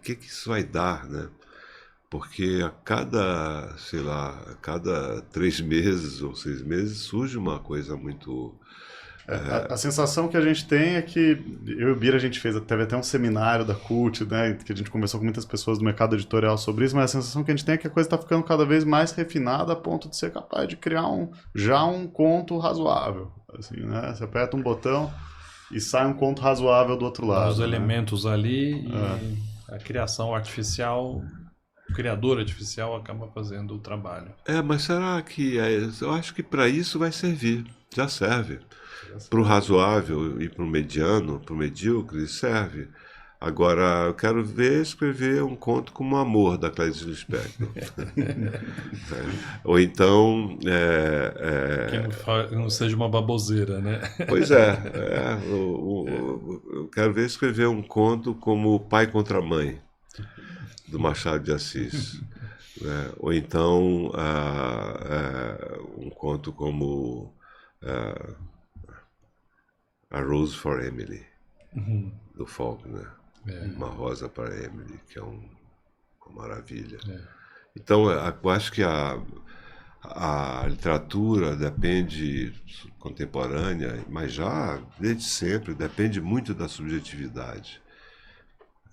que isso vai dar, né? Porque a cada 3 meses ou 6 meses surge uma coisa muito... A sensação que a gente tem é que eu e o Bira, a gente teve até um seminário da CUT, né, que a gente conversou com muitas pessoas do mercado editorial sobre isso, mas a sensação que a gente tem é que a coisa está ficando cada vez mais refinada a ponto de ser capaz de criar um conto razoável. Assim, né? Você aperta um botão e sai um conto razoável do outro lado. Os elementos né? ali e a criação artificial... O criador artificial acaba fazendo o trabalho. Mas será que... eu acho que para isso vai servir. Já serve. Para o razoável e para o mediano, para o medíocre, serve. Agora, eu quero ver escrever um conto como Amor, da Clarice Lispector. Ou então... Que não seja uma baboseira, né? Pois eu quero ver escrever um conto como Pai contra Mãe, do Machado de Assis. Ou então um conto como A Rose for Emily, do Faulkner. Uma Rosa para Emily, que é uma maravilha. Então, eu acho que a literatura depende, contemporânea, mas já desde sempre, depende muito da subjetividade.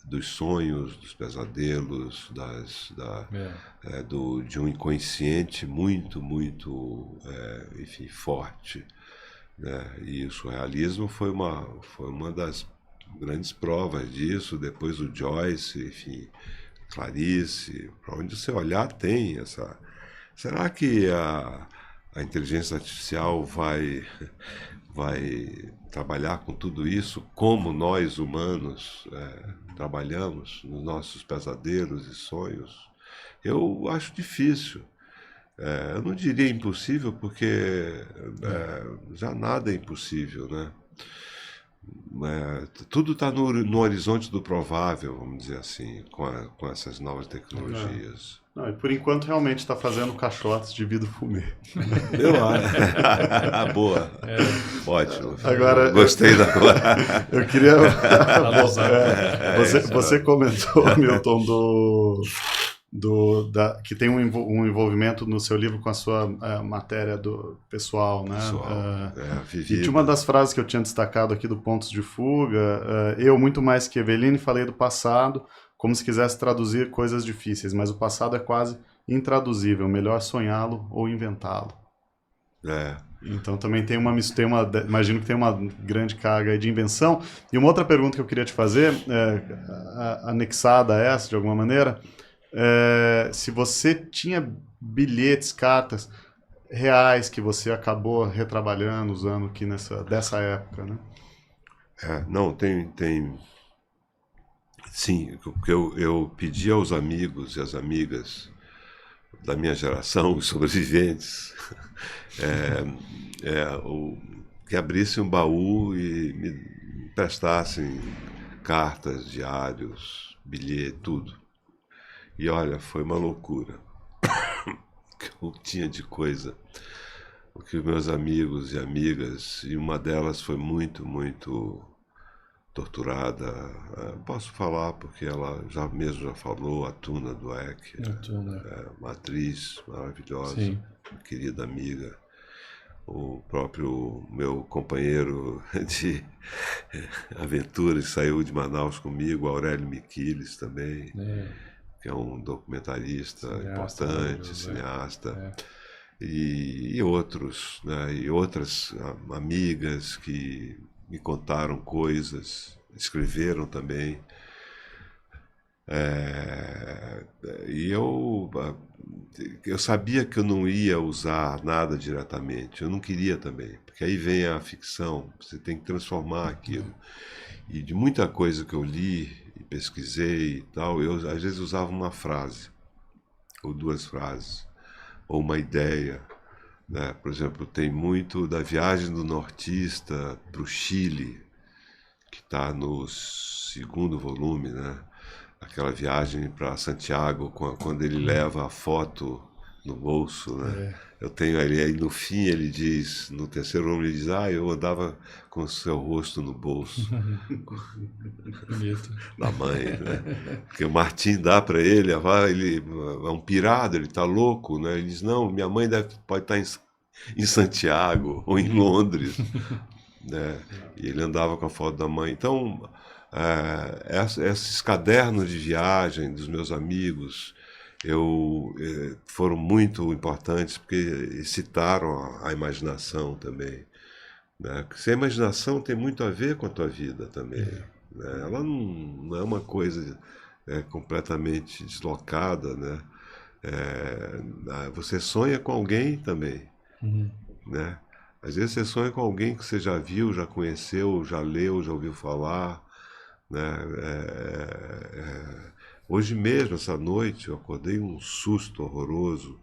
Dos sonhos, dos pesadelos, de um inconsciente muito, muito, enfim, forte. Né? E o surrealismo foi uma das grandes provas disso. Depois o Joyce, enfim, Clarice, para onde você olhar tem essa... Será que a inteligência artificial vai trabalhar com tudo isso como nós humanos trabalhamos nos nossos pesadelos e sonhos? Eu acho difícil. Eu não diria impossível, porque já nada é impossível, né? Tudo está no horizonte do provável, vamos dizer assim, com essas novas tecnologias. Não, e por enquanto realmente está fazendo caixotes de vidro fumê. Eu acho. Boa. Ótimo. Agora, gostei da cor. Eu queria... Você comentou, Milton, que tem um envolvimento no seu livro com a sua matéria do pessoal, né? E tinha uma das frases que eu tinha destacado aqui do Pontos de Fuga, eu, muito mais que Eveline, falei do passado, como se quisesse traduzir coisas difíceis, mas o passado é quase intraduzível, melhor sonhá-lo ou inventá-lo. Então também imagino que tem uma grande carga aí de invenção. E uma outra pergunta que eu queria te fazer, anexada a essa de alguma maneira, se você tinha bilhetes, cartas reais que você acabou retrabalhando, usando aqui dessa época, né? Não, tem. Sim, porque eu pedi aos amigos e às amigas da minha geração, os sobreviventes, que abrissem um baú e me prestassem cartas, diários, bilhete, tudo. E olha, foi uma loucura. Que eu tinha de coisa. O que meus amigos e amigas, e uma delas foi muito, muito torturada. Posso falar porque ela já falou, a Tuna Dweck, uma atriz maravilhosa, Sim. querida amiga. O próprio meu companheiro de aventuras saiu de Manaus comigo, Aurélio Miquiles também, que é um documentarista importante, cineasta. E outros, né? E outras amigas que me contaram coisas, escreveram também. E eu sabia que eu não ia usar nada diretamente, eu não queria também, porque aí vem a ficção, você tem que transformar aquilo. E de muita coisa que eu li e pesquisei e tal, eu às vezes usava uma frase, ou duas frases, ou uma ideia. Né? Por exemplo, tem muito da viagem do nortista para o Chile, que está no segundo volume, né? Aquela viagem para Santiago, quando ele leva a foto no bolso, né? Eu tenho ali, aí no fim ele diz, no terceiro volume ele diz, eu andava com o seu rosto no bolso. Bonito. Da mãe, né? Porque o Martim dá para ele é um pirado, ele tá louco, né? Ele diz, não, minha mãe pode estar em Santiago ou em Londres, né? E ele andava com a foto da mãe. Então, esses cadernos de viagem dos meus amigos foram muito importantes porque excitaram a imaginação também, né? Porque a imaginação tem muito a ver com a tua vida também, né? Ela não é uma coisa completamente deslocada, né? Você sonha com alguém também, né? Às vezes você sonha com alguém que você já viu, já conheceu, já leu, já ouviu falar, né? Hoje mesmo, essa noite, eu acordei um susto horroroso.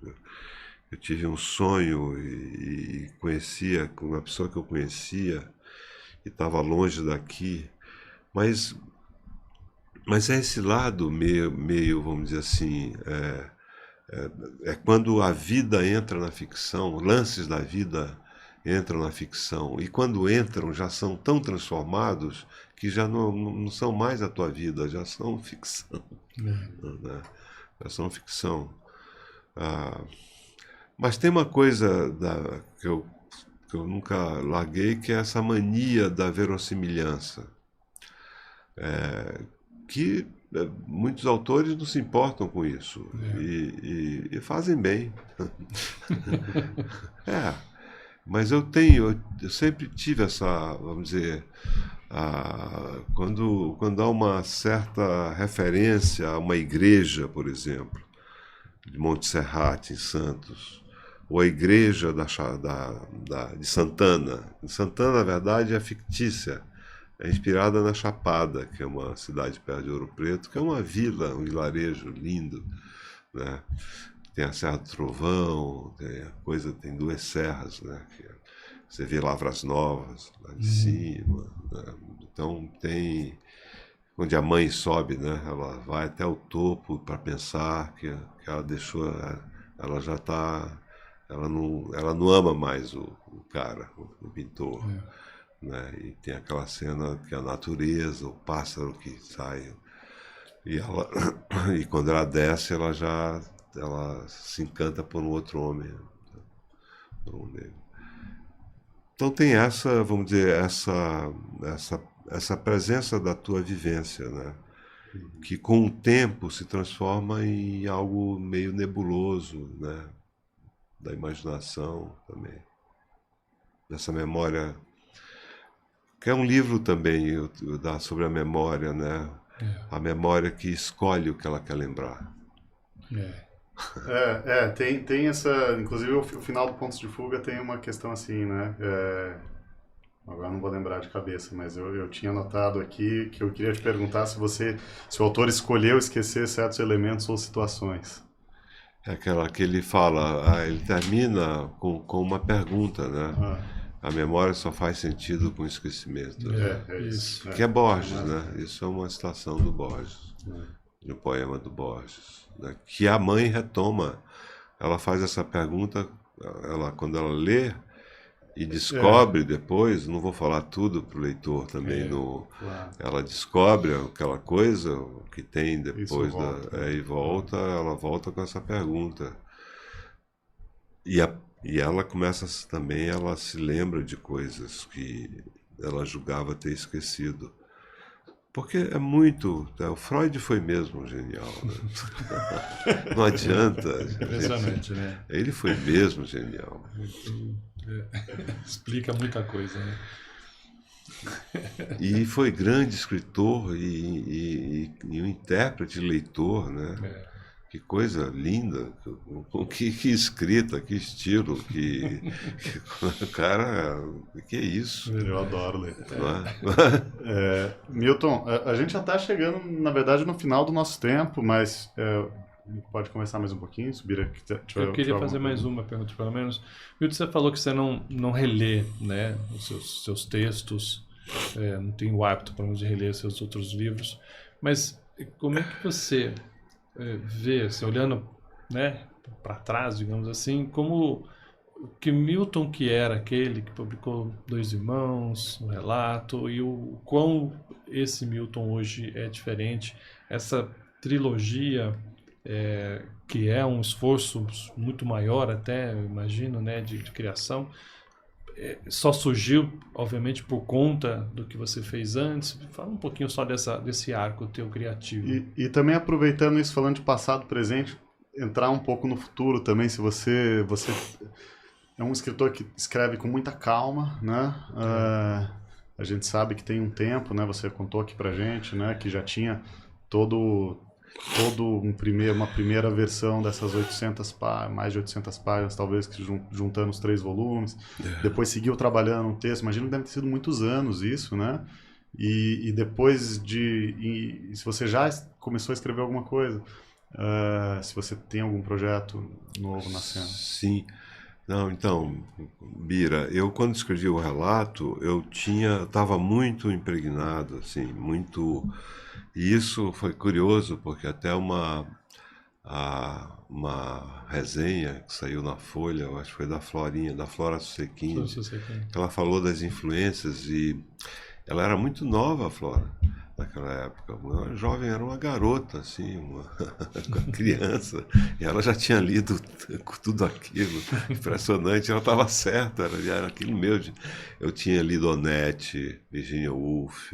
Eu tive um sonho e conhecia com uma pessoa que eu conhecia e estava longe daqui, mas é esse lado meio vamos dizer assim, quando a vida entra na ficção, lances da vida entram na ficção, e quando entram já são tão transformados que já não são mais a tua vida, já são ficção. Né? Já são ficção. Mas tem uma coisa que eu nunca larguei, que é essa mania da verossimilhança. Que muitos autores não se importam com isso e fazem bem. Mas eu sempre tive essa, vamos dizer, quando há uma certa referência a uma igreja, por exemplo, de Montserrat, em Santos, ou a igreja de Santana. Santana, na verdade, é fictícia. É inspirada na Chapada, que é uma cidade perto de Ouro Preto, que é uma vila, um vilarejo lindo, né? Tem a Serra do Trovão, tem duas serras, né? Você vê Lavras Novas lá de cima, né? Então tem onde a mãe sobe, né? Ela vai até o topo para pensar que ela deixou, ela já está, ela não ama mais o cara, o pintor. Né? E tem aquela cena que a natureza, o pássaro que sai, e quando ela desce, ela se encanta por um outro homem, por um negro. Então tem essa, vamos dizer, essa presença da tua vivência, né? Que com o tempo se transforma em algo meio nebuloso, né? Da imaginação também. dessa memória, que é um livro também sobre a memória, né? A memória que escolhe o que ela quer lembrar. Tem essa, inclusive o final do Pontos de Fuga tem uma questão assim, né? Agora não vou lembrar de cabeça, mas eu tinha notado aqui que eu queria te perguntar se o autor escolheu esquecer certos elementos ou situações. É aquela que ele fala, ele termina com uma pergunta, né? A memória só faz sentido com esquecimento. Isso. Que é Borges, né? Isso é uma citação do Borges, no poema do Borges, né? Que a mãe retoma. Ela faz essa pergunta, quando ela lê e descobre depois, não vou falar tudo para o leitor também, ela descobre aquela coisa que tem depois, ela volta com essa pergunta. E ela começa também, ela se lembra de coisas que ela julgava ter esquecido. Porque é muito... O Freud foi mesmo genial, né? Não adianta. Impressionante, né? Ele foi mesmo genial. Explica muita coisa, né? E foi grande escritor e um intérprete, leitor, né? Que coisa linda, que escrita, que estilo, cara, que é isso? Eu adoro ler. Não é? Milton, a gente já está chegando, na verdade, no final do nosso tempo, mas pode começar mais um pouquinho, subir aqui. Eu queria fazer mais uma pergunta, pelo menos. Milton, você falou que você não relê, né, os seus textos, não tem o hábito, pelo menos, de reler seus outros livros, mas como é que você vê, assim, olhando, né, para trás, digamos assim, como que Milton que era aquele que publicou Dois Irmãos, um relato, e o quão esse Milton hoje é diferente, essa trilogia que é um esforço muito maior até, eu imagino, né, de criação, só surgiu, obviamente, por conta do que você fez antes. Fala um pouquinho só desse arco teu criativo. E também aproveitando isso, falando de passado, presente, entrar um pouco no futuro também, se você é um escritor que escreve com muita calma, né? A gente sabe que tem um tempo, né? Você contou aqui pra gente, né? Que já tinha uma primeira versão dessas 800 mais de 800 páginas, talvez, que juntando os 3 volumes. Depois seguiu trabalhando um texto. Imagino que deve ter sido muitos anos isso, né? E depois se você já começou a escrever alguma coisa, se você tem algum projeto novo nascendo. Sim. Não, então, Bira, eu quando escrevi o relato, eu estava muito impregnado, assim, muito... E isso foi curioso, porque até uma resenha que saiu na Folha, eu acho que foi da Florinha, da Flora Susequim, que ela falou das influências, e ela era muito nova, a Flora, naquela época. Uma jovem, era uma garota, assim, uma criança, e ela já tinha lido tudo aquilo, impressionante, ela estava certa, era aquilo mesmo. Eu tinha lido Onete, Virginia Woolf,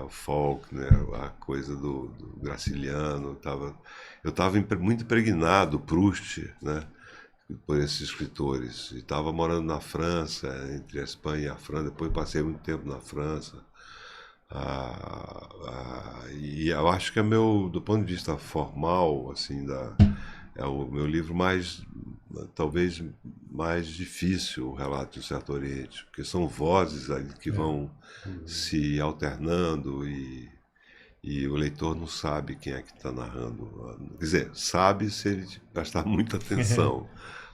o Faulkner, a coisa do Graciliano, eu estava muito impregnado, Proust, né, por esses escritores, e estava morando na França, entre a Espanha e a França, depois passei muito tempo na França, e eu acho que do ponto de vista formal, assim, é o meu livro talvez mais difícil, o Relato do Certo Oriente, porque são vozes ali que vão se alternando e o leitor não sabe quem é que está narrando. Quer dizer, sabe se ele prestar muita atenção,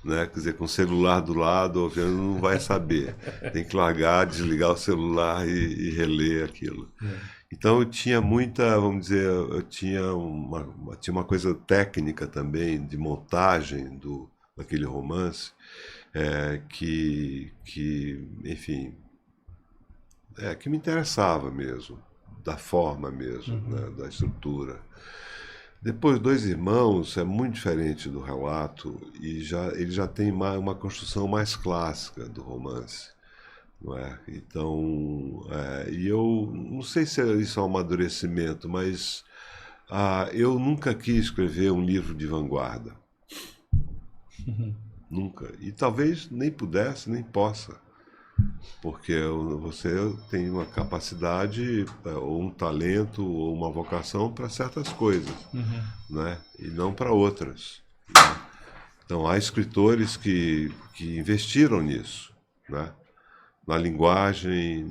né? Quer dizer, com o celular do lado, não vai saber. Tem que largar, desligar o celular e reler aquilo. Então eu tinha muita, vamos dizer, tinha uma coisa técnica também, de montagem daquele romance, que enfim, que me interessava mesmo, da forma mesmo, né, da estrutura. Depois, Dois Irmãos é muito diferente do relato, e ele já tem uma construção mais clássica do romance. Não é? Então, e eu não sei se isso é um amadurecimento, mas eu nunca quis escrever um livro de vanguarda. Nunca. E talvez nem pudesse, nem possa. Porque você tem uma capacidade, ou um talento, ou uma vocação para certas coisas, né? E não para outras, né? Então, há escritores que investiram nisso, né? Na linguagem,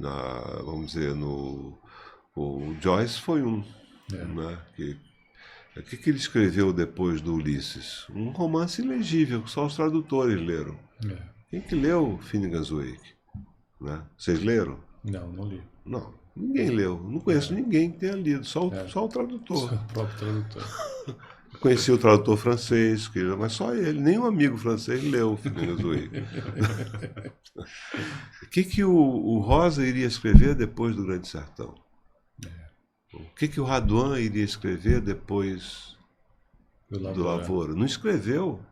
vamos dizer, o Joyce foi um, né? O que ele escreveu depois do Ulisses? Um romance ilegível, que só os tradutores leram. Quem que leu Finnegan's Wake? Né? Vocês leram? Não li. Não, ninguém leu. Não conheço ninguém que tenha lido, só o tradutor. O próprio tradutor. Conheci o tradutor francês, mas só ele, nenhum amigo francês leu Finnegan's Wake. O que o Rosa iria escrever depois do Grande Sertão? O que o Raduan iria escrever depois do Lavoura? Não escreveu.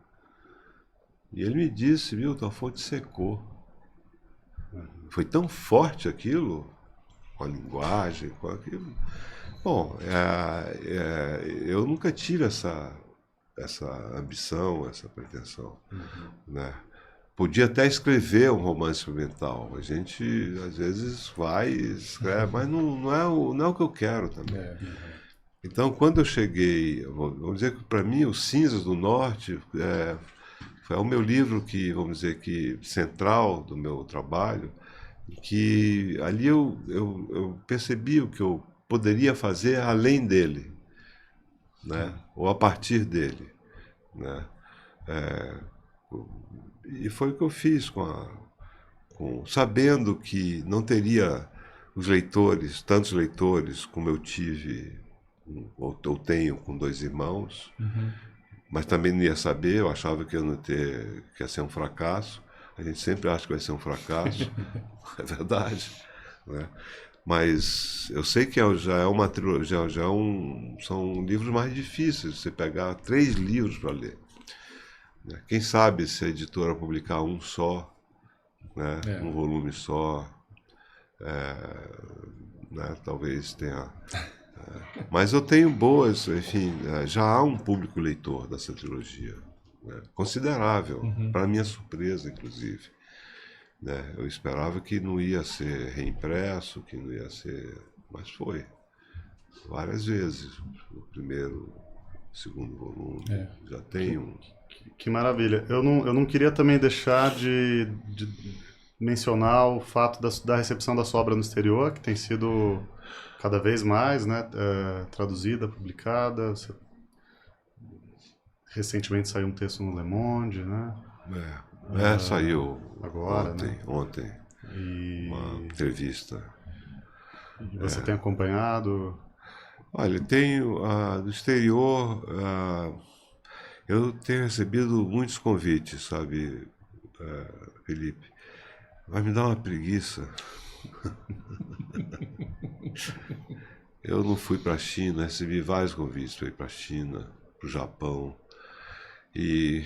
E ele me disse, Milton, a fonte secou. Foi tão forte aquilo, com a linguagem, com aquilo. Bom, eu nunca tive essa ambição, essa pretensão, né? Podia até escrever um romance experimental. A gente, às vezes, vai e escreve, mas não é o que eu quero também. Então, quando eu cheguei, vamos dizer que, para mim, Os Cinzas do Norte foi o meu livro que, vamos dizer que, central do meu trabalho, que ali eu percebi o que eu poderia fazer além dele, né? Ou a partir dele, né? E foi o que eu fiz sabendo que não teria os leitores, tantos leitores como eu tive ou tenho com Dois Irmãos, mas também não ia saber, eu achava que que ia ser um fracasso. A gente sempre acha que vai ser um fracasso, é verdade, né? Mas eu sei que já é uma trilogia, são livros mais difíceis, você pegar 3 livros para ler. Quem sabe se a editora publicar um só, né? Um volume só, né? Talvez tenha... Mas eu tenho boas, enfim, já há um público leitor dessa trilogia, né? Considerável, para minha surpresa, inclusive. Né? Eu esperava que não ia ser reimpresso, que não ia ser... Mas foi. Várias vezes. O primeiro, segundo volume, já tem um... Que maravilha. Eu não queria também deixar de mencionar o fato da recepção da sua obra no exterior, que tem sido cada vez mais, né, traduzida, publicada. Recentemente saiu um texto no Le Monde, né? Saiu agora, ontem, né? uma entrevista. E você tem acompanhado? Olha, tenho do exterior, eu tenho recebido muitos convites, sabe, Felipe? Vai me dar uma preguiça. Eu não fui para a China, recebi vários convites para ir para a China, para o Japão. E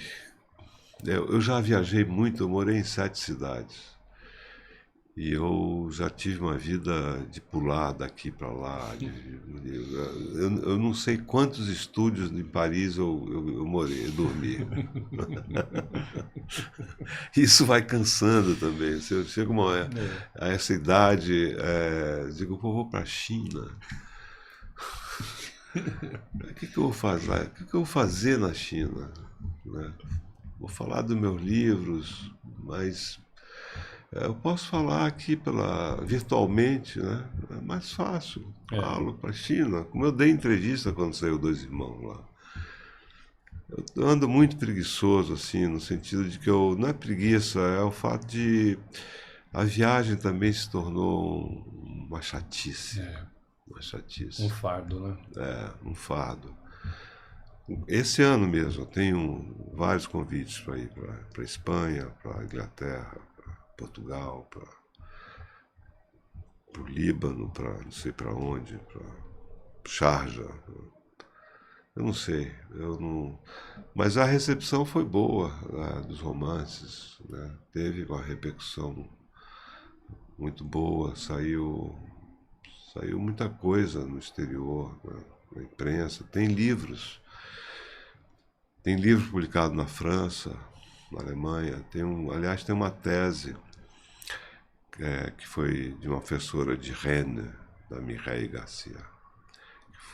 eu já viajei muito, eu morei em 7 cidades. E eu já tive uma vida de pular daqui para lá. Eu não sei quantos estúdios em Paris eu morei, eu dormi. Isso vai cansando também. Se eu chego a essa idade, digo, pô, vou para a China. O que eu vou fazer? O que eu vou fazer na China? Né? Vou falar dos meus livros, mas eu posso falar aqui virtualmente, né? É mais fácil. Falo para a China, como eu dei entrevista quando saiu Dois Irmãos lá. Eu ando muito preguiçoso, assim, no sentido de que não é preguiça, é o fato de a viagem também se tornou uma chatice. Uma chatice. Um fardo, né? Um fardo. Esse ano mesmo eu tenho vários convites para ir para a Espanha, para a Inglaterra, para Portugal, para o Líbano, para não sei para onde, para Sharjah. Eu não sei, mas a recepção foi boa dos romances, né? Teve uma repercussão muito boa, saiu muita coisa no exterior, na imprensa, tem livros publicados na França, na Alemanha, aliás tem uma tese que foi de uma professora de Rennes, da Mireille Garcia,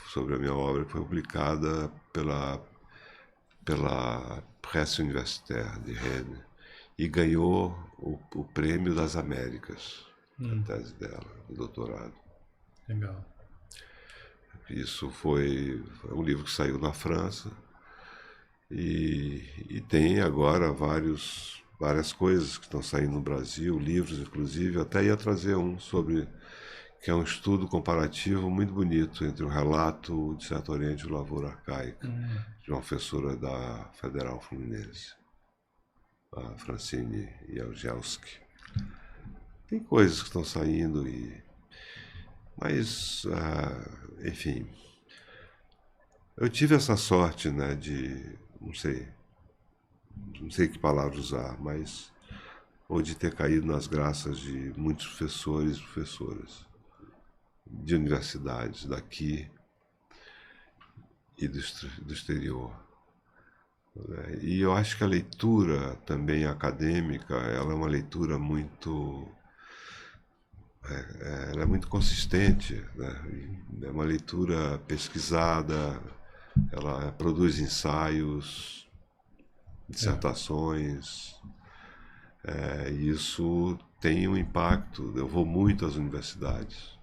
sobre a minha obra, que foi publicada pela Presse Universitaire de Rennes e ganhou o Prêmio das Américas, a tese dela, o doutorado. Legal. Isso foi um livro que saiu na França e tem agora várias coisas que estão saindo no Brasil, livros inclusive. Eu até ia trazer um sobre, que é um estudo comparativo muito bonito entre o relato de Certo Oriente e o Lavoura Arcaica, de uma professora da Federal Fluminense, a Francine Jagelski. Tem coisas que estão saindo, mas, enfim, eu tive essa sorte, né, de, não sei que palavra usar, mas, ou de ter caído nas graças de muitos professores e professoras de universidades daqui e do exterior. E eu acho que a leitura também acadêmica, ela é uma leitura muito... ela é muito consistente, né? É uma leitura pesquisada, ela produz ensaios, dissertações, e isso tem um impacto. Eu vou muito às universidades,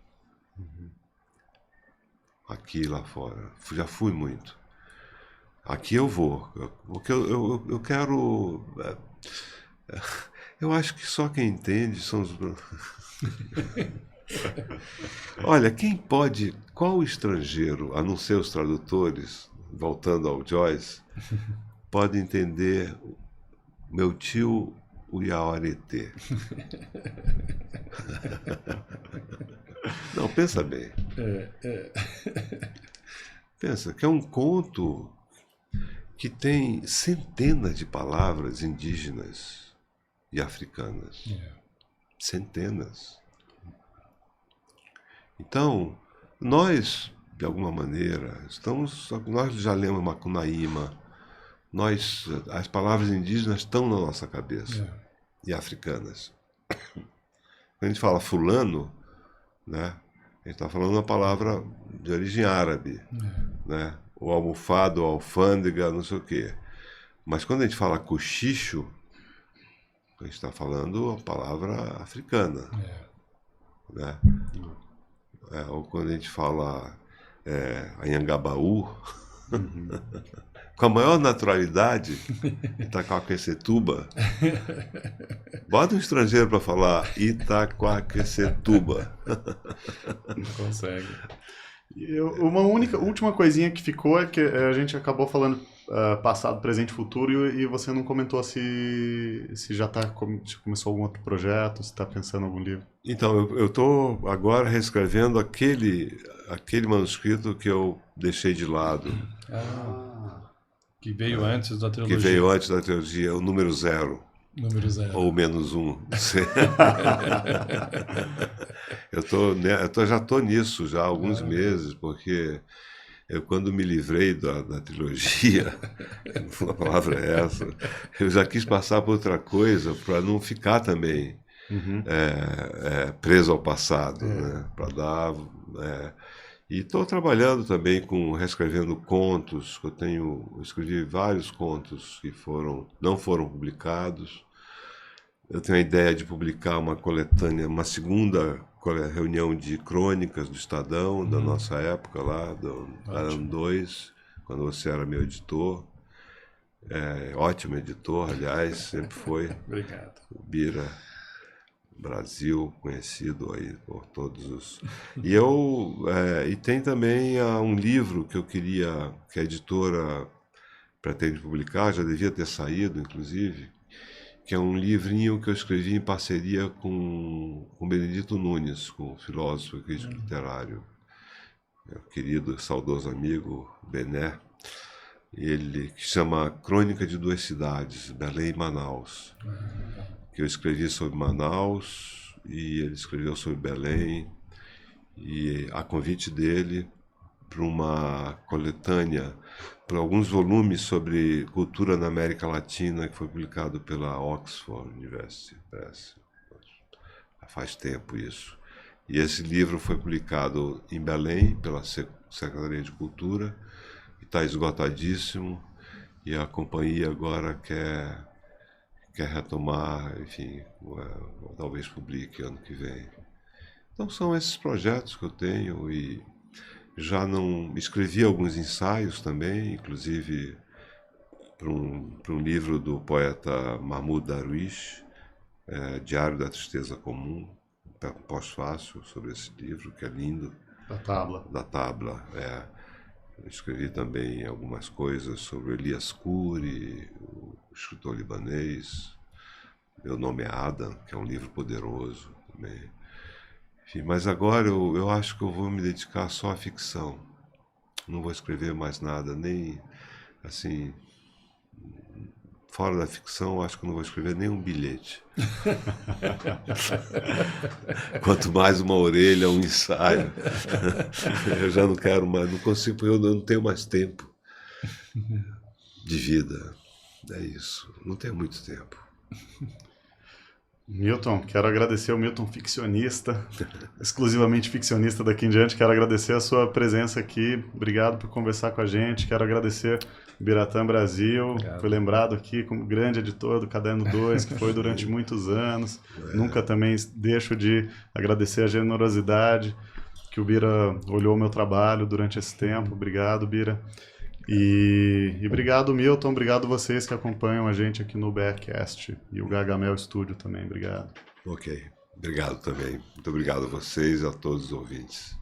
aqui e lá fora, já fui muito. Aqui eu vou, porque eu quero... Eu acho que só quem entende são os... Olha, quem pode... Qual estrangeiro, a não ser os tradutores, voltando ao Joyce, pode entender meu tio Uyaorete? Não, pensa bem. Pensa que é um conto que tem centenas de palavras indígenas e africanas. Centenas. Então, nós, de alguma maneira, nós já lemos Macunaíma, as palavras indígenas estão na nossa cabeça, e africanas. Quando a gente fala fulano, né, a gente está falando uma palavra de origem árabe, né? O almofado, a alfândega, não sei o quê. Mas quando a gente fala cochicho, a gente está falando a palavra africana. Né? Ou quando a gente fala Anhangabaú, com a maior naturalidade, Itaquaquecetuba. Bota um estrangeiro para falar Itaquaquecetuba. Não consegue. Uma última coisinha que ficou é que a gente acabou falando passado, presente e futuro, e você não comentou se já começou algum outro projeto, se está pensando em algum livro. Então, eu estou agora reescrevendo aquele manuscrito que eu deixei de lado. Que veio antes da trilogia. Que veio antes da trilogia, o número 0. Número 0. Ou menos 1. Já estou nisso já há alguns meses, porque eu, quando me livrei da trilogia, a palavra é essa, eu já quis passar por outra coisa para não ficar também preso ao passado, né? Para dar... E estou trabalhando também reescrevendo contos, que eu escrevi vários contos que não foram publicados. Eu tenho a ideia de publicar uma coletânea, uma segunda reunião de crônicas do Estadão, da nossa época lá, do ano 2, quando você era meu editor. Ótimo editor, aliás, sempre foi. Obrigado. Bira Brasil, conhecido aí por todos os... E tem também um livro que eu queria, que a editora pretende publicar, já devia ter saído, inclusive, que é um livrinho que eu escrevi em parceria com Benedito Nunes, com o filósofo e crítico literário, meu querido, saudoso amigo Bené, que chama Crônica de Duas Cidades, Belém e Manaus, que eu escrevi sobre Manaus e ele escreveu sobre Belém, e a convite dele para uma coletânea, para alguns volumes sobre cultura na América Latina, que foi publicado pela Oxford University Press. faz tempo isso. E esse livro foi publicado em Belém pela Secretaria de Cultura, está esgotadíssimo, e a companhia agora quer retomar, enfim, talvez publique ano que vem. Então são esses projetos que eu tenho, e já não escrevi alguns ensaios também, inclusive para um livro do poeta Mahmoud Darwish, Diário da Tristeza Comum, pós-fácil sobre esse livro, que é lindo. Da Tabla. Da Tabla, Eu escrevi também algumas coisas sobre Elias Khoury, o escritor libanês. Meu Nome é Adam, que é um livro poderoso também. Enfim, mas agora eu acho que eu vou me dedicar só à ficção. Não vou escrever mais nada, nem assim. Fora da ficção, acho que eu não vou escrever nenhum bilhete. Quanto mais uma orelha, um ensaio. Eu já não quero mais, não consigo, eu não tenho mais tempo de vida. É isso, não tenho muito tempo. Milton, quero agradecer ao Milton ficcionista, exclusivamente ficcionista daqui em diante. Quero agradecer a sua presença aqui. Obrigado por conversar com a gente. Quero agradecer o Biratã Brasil. Obrigado. Foi lembrado aqui como grande editor do Caderno 2, que foi durante muitos anos. Nunca também deixo de agradecer a generosidade que o Bira olhou o meu trabalho durante esse tempo. Obrigado, Bira. E obrigado, Milton. Obrigado vocês que acompanham a gente aqui no BRCast e o Gargamel Studio também. Obrigado. Ok. Obrigado também. Muito obrigado a vocês e a todos os ouvintes.